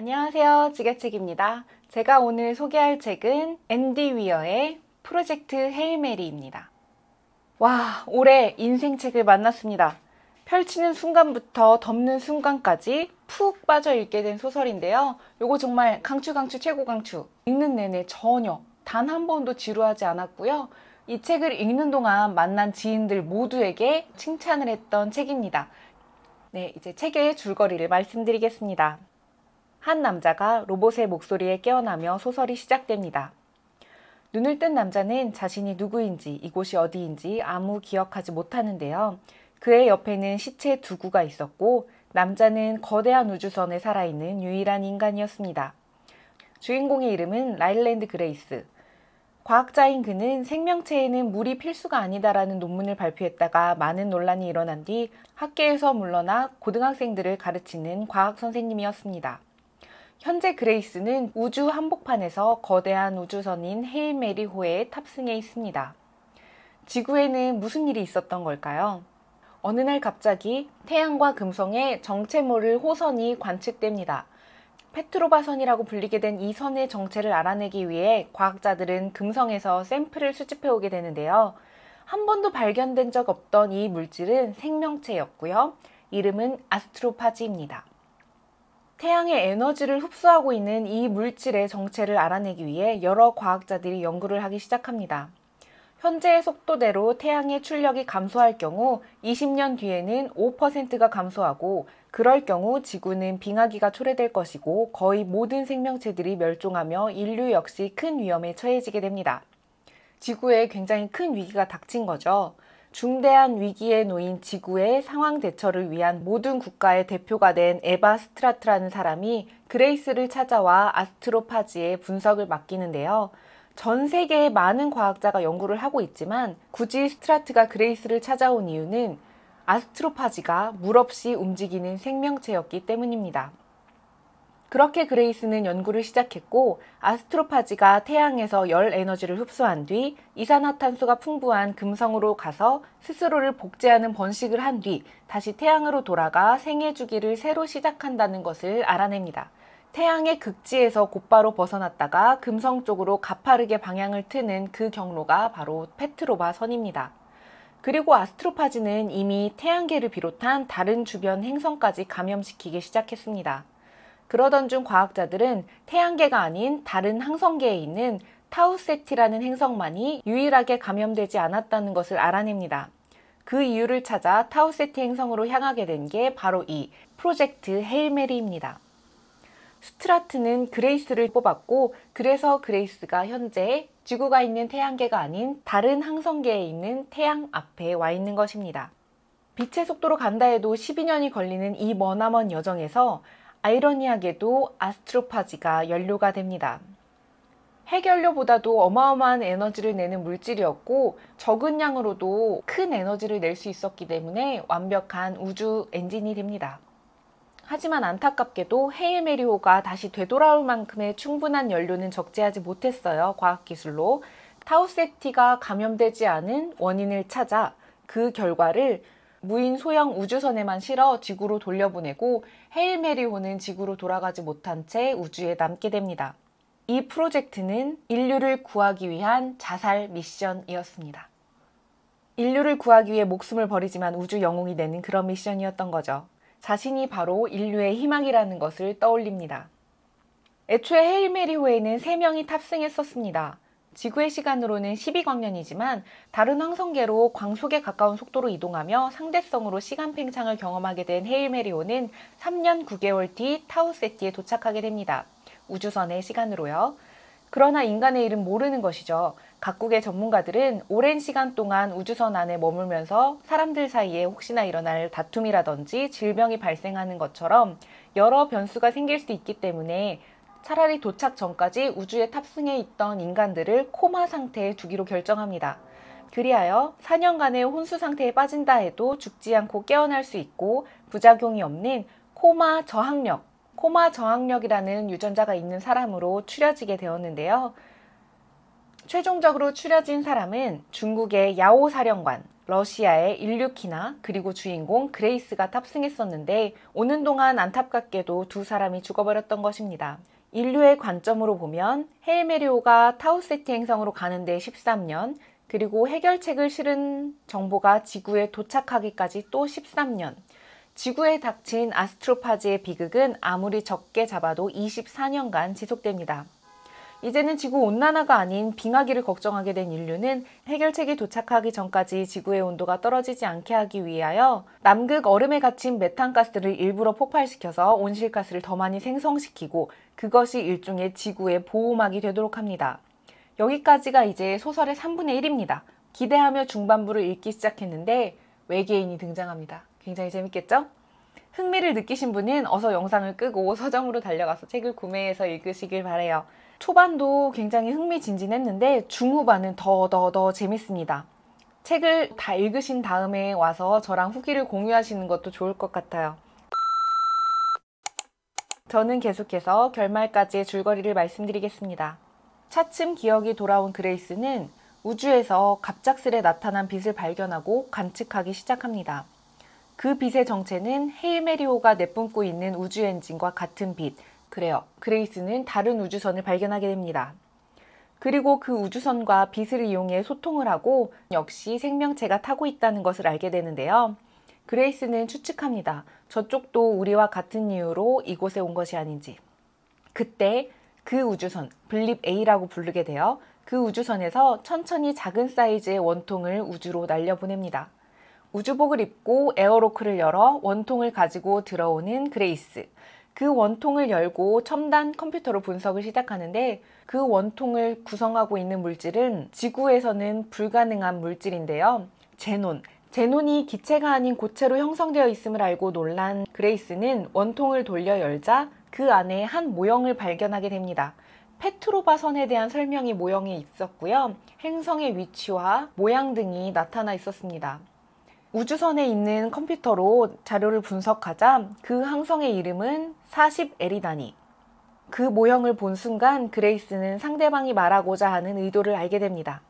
안녕하세요, 지게책입니다. 제가 오늘 소개할 책은 앤디 위어의 프로젝트 헤일 메리입니다. 와, 올해 인생책을 만났습니다. 펼치는 순간부터 덮는 순간까지 푹 빠져 읽게 된 소설인데요. 요거 정말 강추 최고 강추. 읽는 내내 전혀 단 한 번도 지루하지 않았고요. 이 책을 읽는 동안 만난 지인들 모두에게 칭찬을 했던 책입니다. 네, 이제 책의 줄거리를 말씀드리겠습니다. 한 남자가 로봇의 목소리에 깨어나며 소설이 시작됩니다. 눈을 뜬 남자는 자신이 누구인지 이곳이 어디인지 아무 기억하지 못하는데요. 그의 옆에는 시체 두 구가 있었고 남자는 거대한 우주선에 살아있는 유일한 인간이었습니다. 주인공의 이름은 라일랜드 그레이스. 과학자인 그는 생명체에는 물이 필수가 아니다라는 논문을 발표했다가 많은 논란이 일어난 뒤 학계에서 물러나 고등학생들을 가르치는 과학 선생님이었습니다. 현재 그레이스는 우주 한복판에서 거대한 우주선인 헤일 메리호에 탑승해 있습니다. 지구에는 무슨 일이 있었던 걸까요? 어느 날 갑자기 태양과 금성에 정체 모를 호선이 관측됩니다. 페트로바선이라고 불리게 된 이 선의 정체를 알아내기 위해 과학자들은 금성에서 샘플을 수집해 오게 되는데요. 한 번도 발견된 적 없던 이 물질은 생명체였고요. 이름은 아스트로파지입니다. 태양의 에너지를 흡수하고 있는 이 물질의 정체를 알아내기 위해 여러 과학자들이 연구를 하기 시작합니다. 현재의 속도대로 태양의 출력이 감소할 경우 20년 뒤에는 5%가 감소하고 그럴 경우 지구는 빙하기가 초래될 것이고 거의 모든 생명체들이 멸종하며 인류 역시 큰 위험에 처해지게 됩니다. 지구에 굉장히 큰 위기가 닥친 거죠. 중대한 위기에 놓인 지구의 상황 대처를 위한 모든 국가의 대표가 된 에바 스트라트라는 사람이 그레이스를 찾아와 아스트로파지의 분석을 맡기는데요. 전 세계의 많은 과학자가 연구를 하고 있지만 굳이 스트라트가 그레이스를 찾아온 이유는 아스트로파지가 물없이 움직이는 생명체였기 때문입니다. 그렇게 그레이스는 연구를 시작했고 아스트로파지가 태양에서 열 에너지를 흡수한 뒤 이산화탄소가 풍부한 금성으로 가서 스스로를 복제하는 번식을 한 뒤 다시 태양으로 돌아가 생애 주기를 새로 시작한다는 것을 알아냅니다. 태양의 극지에서 곧바로 벗어났다가 금성 쪽으로 가파르게 방향을 트는 그 경로가 바로 페트로바 선입니다. 그리고 아스트로파지는 이미 태양계를 비롯한 다른 주변 행성까지 감염시키기 시작했습니다. 그러던 중 과학자들은 태양계가 아닌 다른 항성계에 있는 타우세티라는 행성만이 유일하게 감염되지 않았다는 것을 알아냅니다. 그 이유를 찾아 타우세티 행성으로 향하게 된 게 바로 이 프로젝트 헤일 메리입니다. 스트라트는 그레이스를 뽑았고 그래서 그레이스가 현재 지구가 있는 태양계가 아닌 다른 항성계에 있는 태양 앞에 와 있는 것입니다. 빛의 속도로 간다 해도 12년이 걸리는 이 머나먼 여정에서 아이러니하게도 아스트로파지가 연료가 됩니다. 핵연료보다도 어마어마한 에너지를 내는 물질이었고 적은 양으로도 큰 에너지를 낼 수 있었기 때문에 완벽한 우주 엔진이 됩니다. 하지만 안타깝게도 헤일 메리호가 다시 되돌아올 만큼의 충분한 연료는 적재하지 못했어요. 과학기술로. 타우세티가 감염되지 않은 원인을 찾아 그 결과를 무인 소형 우주선에만 실어 지구로 돌려보내고 헤일 메리호는 지구로 돌아가지 못한 채 우주에 남게 됩니다. 이 프로젝트는 인류를 구하기 위한 자살 미션이었습니다. 인류를 구하기 위해 목숨을 버리지만 우주 영웅이 되는 그런 미션이었던 거죠. 자신이 바로 인류의 희망이라는 것을 떠올립니다. 애초에 헤일 메리호에는 3명이 탑승했었습니다. 지구의 시간으로는 12광년이지만 다른 항성계로 광속에 가까운 속도로 이동하며 상대성으로 시간 팽창을 경험하게 된 헤일 메리호는 3년 9개월 뒤 타우세티에 도착하게 됩니다. 우주선의 시간으로요. 그러나 인간의 일은 모르는 것이죠. 각국의 전문가들은 오랜 시간 동안 우주선 안에 머물면서 사람들 사이에 혹시나 일어날 다툼이라든지 질병이 발생하는 것처럼 여러 변수가 생길 수 있기 때문에 차라리 도착 전까지 우주에 탑승해 있던 인간들을 코마 상태에 두기로 결정합니다. 그리하여 4년간의 혼수 상태에 빠진다 해도 죽지 않고 깨어날 수 있고 부작용이 없는 코마 저항력이라는 유전자가 있는 사람으로 추려지게 되었는데요. 최종적으로 추려진 사람은 중국의 야오 사령관, 러시아의 일류키나 그리고 주인공 그레이스가 탑승했었는데 오는 동안 안타깝게도 두 사람이 죽어버렸던 것입니다. 인류의 관점으로 보면 헤일메리오가 타우세티 행성으로 가는데 13년, 그리고 해결책을 실은 정보가 지구에 도착하기까지 또 13년, 지구에 닥친 아스트로파즈의 비극은 아무리 적게 잡아도 24년간 지속됩니다. 이제는 지구온난화가 아닌 빙하기를 걱정하게 된 인류는 해결책이 도착하기 전까지 지구의 온도가 떨어지지 않게 하기 위하여 남극 얼음에 갇힌 메탄가스를 일부러 폭발시켜서 온실가스를 더 많이 생성시키고 그것이 일종의 지구의 보호막이 되도록 합니다. 여기까지가 이제 소설의 3분의 1입니다. 기대하며 중반부를 읽기 시작했는데 외계인이 등장합니다. 굉장히 재밌겠죠? 흥미를 느끼신 분은 어서 영상을 끄고 서점으로 달려가서 책을 구매해서 읽으시길 바래요. 초반도 굉장히 흥미진진했는데 중후반은 더 재밌습니다. 책을 다 읽으신 다음에 와서 저랑 후기를 공유하시는 것도 좋을 것 같아요. 저는 계속해서 결말까지의 줄거리를 말씀드리겠습니다. 차츰 기억이 돌아온 그레이스는 우주에서 갑작스레 나타난 빛을 발견하고 관측하기 시작합니다. 그 빛의 정체는 헤일메리오가 내뿜고 있는 우주 엔진과 같은 빛. 그래요. 그레이스는 다른 우주선을 발견하게 됩니다. 그리고 그 우주선과 빛을 이용해 소통을 하고 역시 생명체가 타고 있다는 것을 알게 되는데요. 그레이스는 추측합니다. 저쪽도 우리와 같은 이유로 이곳에 온 것이 아닌지. 그때 그 우주선, 블립 A라고 부르게 되어 그 우주선에서 천천히 작은 사이즈의 원통을 우주로 날려보냅니다. 우주복을 입고 에어로크를 열어 원통을 가지고 들어오는 그레이스. 그 원통을 열고 첨단 컴퓨터로 분석을 시작하는데 그 원통을 구성하고 있는 물질은 지구에서는 불가능한 물질인데요. 제논. 제논이 기체가 아닌 고체로 형성되어 있음을 알고 놀란 그레이스는 원통을 돌려 열자 그 안에 한 모형을 발견하게 됩니다. 페트로바 선에 대한 설명이 모형에 있었고요. 행성의 위치와 모양 등이 나타나 있었습니다. 우주선에 있는 컴퓨터로 자료를 분석하자 그 항성의 이름은 40에리다니. 그 모형을 본 순간 그레이스는 상대방이 말하고자 하는 의도를 알게 됩니다.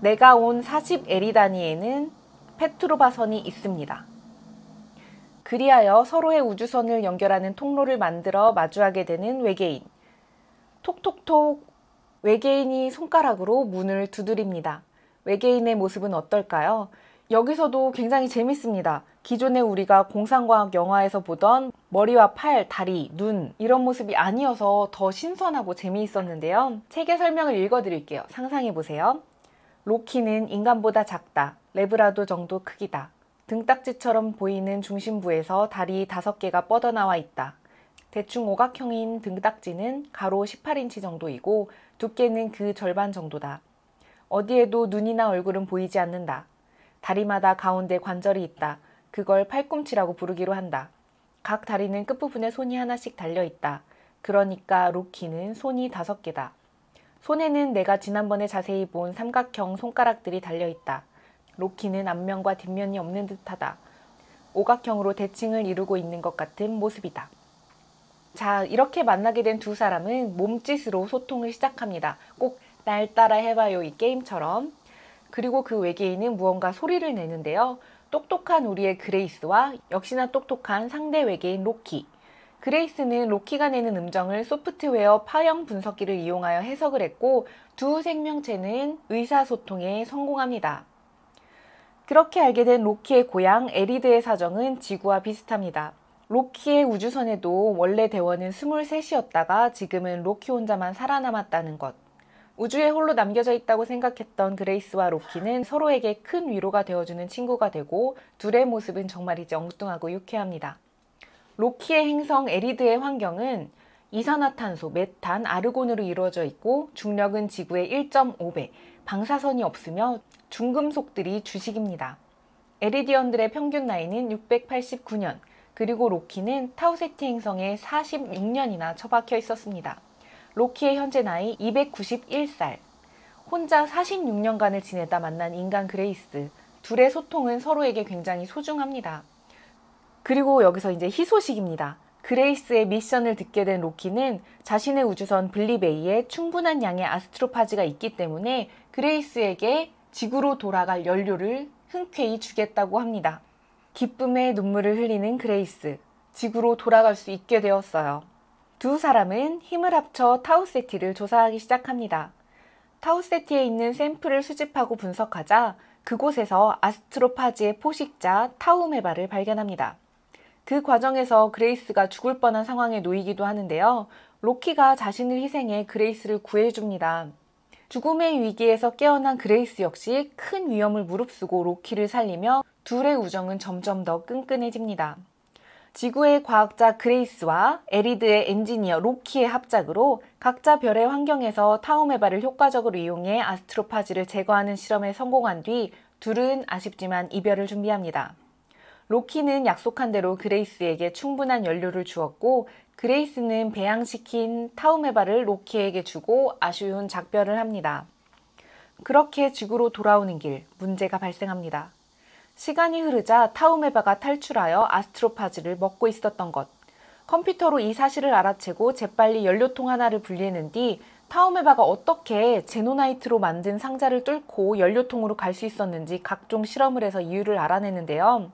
내가 온 40에리다니에는 페트로바선이 있습니다. 그리하여 서로의 우주선을 연결하는 통로를 만들어 마주하게 되는 외계인. 톡톡톡. 외계인이 손가락으로 문을 두드립니다. 외계인의 모습은 어떨까요? 여기서도 굉장히 재밌습니다. 기존에 우리가 공상과학 영화에서 보던 머리와 팔, 다리, 눈 이런 모습이 아니어서 더 신선하고 재미있었는데요. 책의 설명을 읽어드릴게요. 상상해보세요. 로키는 인간보다 작다. 레브라도 정도 크기다. 등딱지처럼 보이는 중심부에서 다리 5개가 뻗어나와 있다. 대충 오각형인 등딱지는 가로 18인치 정도이고 두께는 그 절반 정도다. 어디에도 눈이나 얼굴은 보이지 않는다. 다리마다 가운데 관절이 있다. 그걸 팔꿈치라고 부르기로 한다. 각 다리는 끝부분에 손이 하나씩 달려있다. 그러니까 로키는 손이 5개다. 손에는 내가 지난번에 자세히 본 삼각형 손가락들이 달려있다. 로키는 앞면과 뒷면이 없는 듯하다. 오각형으로 대칭을 이루고 있는 것 같은 모습이다. 자, 이렇게 만나게 된 두 사람은 몸짓으로 소통을 시작합니다. 꼭 날 따라 해봐요 이 게임처럼. 그리고 그 외계인은 무언가 소리를 내는데요. 똑똑한 우리의 그레이스와 역시나 똑똑한 상대 외계인 로키. 그레이스는 로키가 내는 음정을 소프트웨어 파형 분석기를 이용하여 해석을 했고 두 생명체는 의사소통에 성공합니다. 그렇게 알게 된 로키의 고향 에리드의 사정은 지구와 비슷합니다. 로키의 우주선에도 원래 대원은 23이었다가 지금은 로키 혼자만 살아남았다는 것. 우주에 홀로 남겨져 있다고 생각했던 그레이스와 로키는 서로에게 큰 위로가 되어주는 친구가 되고 둘의 모습은 정말이지 엉뚱하고 유쾌합니다. 로키의 행성 에리드의 환경은 이산화탄소, 메탄, 아르곤으로 이루어져 있고 중력은 지구의 1.5배, 방사선이 없으며 중금속들이 주식입니다. 에리디언들의 평균 나이는 689년, 그리고 로키는 타우세티 행성에 46년이나 처박혀 있었습니다. 로키의 현재 나이 291살. 혼자 46년간을 지내다 만난 인간 그레이스. 둘의 소통은 서로에게 굉장히 소중합니다. 그리고 여기서 이제 희소식입니다. 그레이스의 미션을 듣게 된 로키는 자신의 우주선 블리베이에 충분한 양의 아스트로파즈가 있기 때문에 그레이스에게 지구로 돌아갈 연료를 흔쾌히 주겠다고 합니다. 기쁨의 눈물을 흘리는 그레이스, 지구로 돌아갈 수 있게 되었어요. 두 사람은 힘을 합쳐 타우세티를 조사하기 시작합니다. 타우세티에 있는 샘플을 수집하고 분석하자 그곳에서 아스트로파즈의 포식자 타우메바를 발견합니다. 그 과정에서 그레이스가 죽을 뻔한 상황에 놓이기도 하는데요. 로키가 자신을 희생해 그레이스를 구해줍니다. 죽음의 위기에서 깨어난 그레이스 역시 큰 위험을 무릅쓰고 로키를 살리며 둘의 우정은 점점 더 끈끈해집니다. 지구의 과학자 그레이스와 에리드의 엔지니어 로키의 합작으로 각자 별의 환경에서 타우메바를 효과적으로 이용해 아스트로파즈를 제거하는 실험에 성공한 뒤 둘은 아쉽지만 이별을 준비합니다. 로키는 약속한 대로 그레이스에게 충분한 연료를 주었고 그레이스는 배양시킨 타우메바를 로키에게 주고 아쉬운 작별을 합니다. 그렇게 지구로 돌아오는 길, 문제가 발생합니다. 시간이 흐르자 타우메바가 탈출하여 아스트로파즈를 먹고 있었던 것. 컴퓨터로 이 사실을 알아채고 재빨리 연료통 하나를 분리하는 뒤 타우메바가 어떻게 제노나이트로 만든 상자를 뚫고 연료통으로 갈 수 있었는지 각종 실험을 해서 이유를 알아내는데요.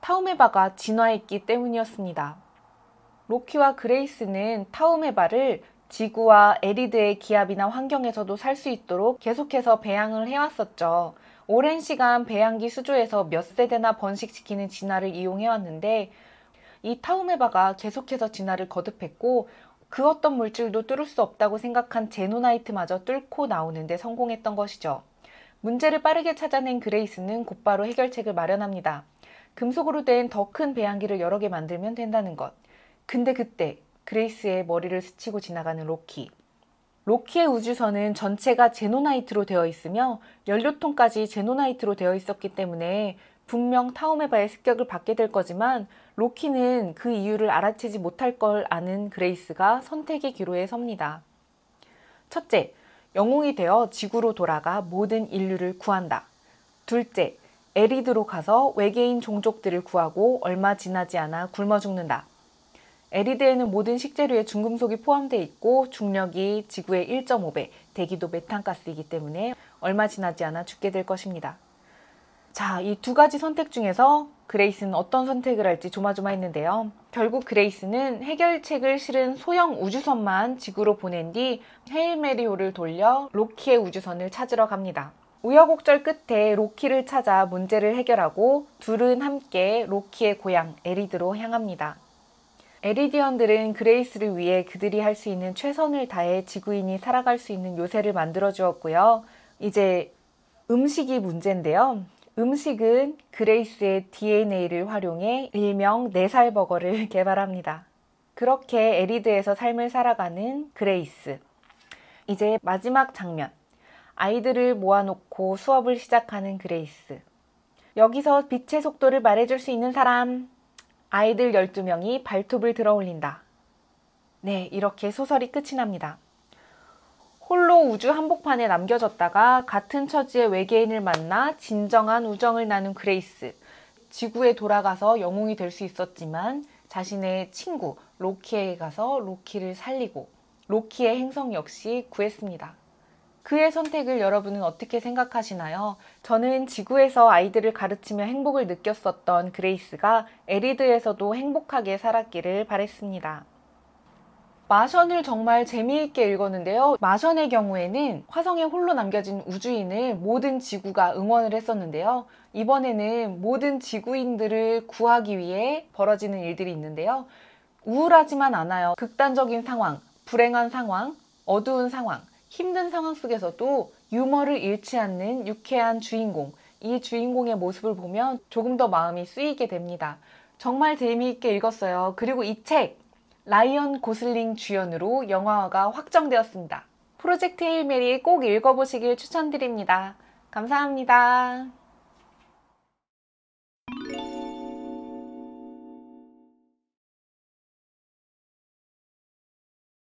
타우메바가 진화했기 때문이었습니다. 로키와 그레이스는 타우메바를 지구와 에리드의 기압이나 환경에서도 살 수 있도록 계속해서 배양을 해왔었죠. 오랜 시간 배양기 수조에서 몇 세대나 번식시키는 진화를 이용해왔는데 이 타우메바가 계속해서 진화를 거듭했고 그 어떤 물질도 뚫을 수 없다고 생각한 제노나이트마저 뚫고 나오는데 성공했던 것이죠. 문제를 빠르게 찾아낸 그레이스는 곧바로 해결책을 마련합니다. 금속으로 된 더 큰 배양기를 여러 개 만들면 된다는 것. 근데 그때 그레이스의 머리를 스치고 지나가는 로키. 로키의 우주선은 전체가 제노나이트로 되어 있으며 연료통까지 제노나이트로 되어 있었기 때문에 분명 타우메바의 습격을 받게 될 거지만 로키는 그 이유를 알아채지 못할 걸 아는 그레이스가 선택의 기로에 섭니다. 첫째, 영웅이 되어 지구로 돌아가 모든 인류를 구한다. 둘째, 에리드로 가서 외계인 종족들을 구하고 얼마 지나지 않아 굶어 죽는다. 에리드에는 모든 식재료에 중금속이 포함되어 있고 중력이 지구의 1.5배, 대기도 메탄가스이기 때문에 얼마 지나지 않아 죽게 될 것입니다. 자, 이 두 가지 선택 중에서 그레이스는 어떤 선택을 할지 조마조마했는데요. 결국 그레이스는 해결책을 실은 소형 우주선만 지구로 보낸 뒤 헤일메리호를 돌려 로키의 우주선을 찾으러 갑니다. 우여곡절 끝에 로키를 찾아 문제를 해결하고 둘은 함께 로키의 고향 에리드로 향합니다. 에리디언들은 그레이스를 위해 그들이 할 수 있는 최선을 다해 지구인이 살아갈 수 있는 요새를 만들어 주었고요. 이제 음식이 문제인데요. 음식은 그레이스의 DNA를 활용해 일명 4살 버거를 개발합니다. 그렇게 에리드에서 삶을 살아가는 그레이스. 이제 마지막 장면. 아이들을 모아놓고 수업을 시작하는 그레이스. 여기서 빛의 속도를 말해줄 수 있는 사람. 아이들 12명이 발톱을 들어 올린다. 네, 이렇게 소설이 끝이 납니다. 홀로 우주 한복판에 남겨졌다가 같은 처지의 외계인을 만나 진정한 우정을 나눈 그레이스. 지구에 돌아가서 영웅이 될 수 있었지만 자신의 친구 로키에게 가서 로키를 살리고 로키의 행성 역시 구했습니다. 그의 선택을 여러분은 어떻게 생각하시나요? 저는 지구에서 아이들을 가르치며 행복을 느꼈었던 그레이스가 에리드에서도 행복하게 살았기를 바랬습니다. 마션을 정말 재미있게 읽었는데요. 마션의 경우에는 화성에 홀로 남겨진 우주인을 모든 지구가 응원을 했었는데요. 이번에는 모든 지구인들을 구하기 위해 벌어지는 일들이 있는데요. 우울하지만 않아요. 극단적인 상황, 불행한 상황, 어두운 상황, 힘든 상황 속에서도 유머를 잃지 않는 유쾌한 주인공. 이 주인공의 모습을 보면 조금 더 마음이 쓰이게 됩니다. 정말 재미있게 읽었어요. 그리고 이 책! 라이언 고슬링 주연으로 영화화가 확정되었습니다. 프로젝트 헤일 메리 꼭 읽어보시길 추천드립니다. 감사합니다.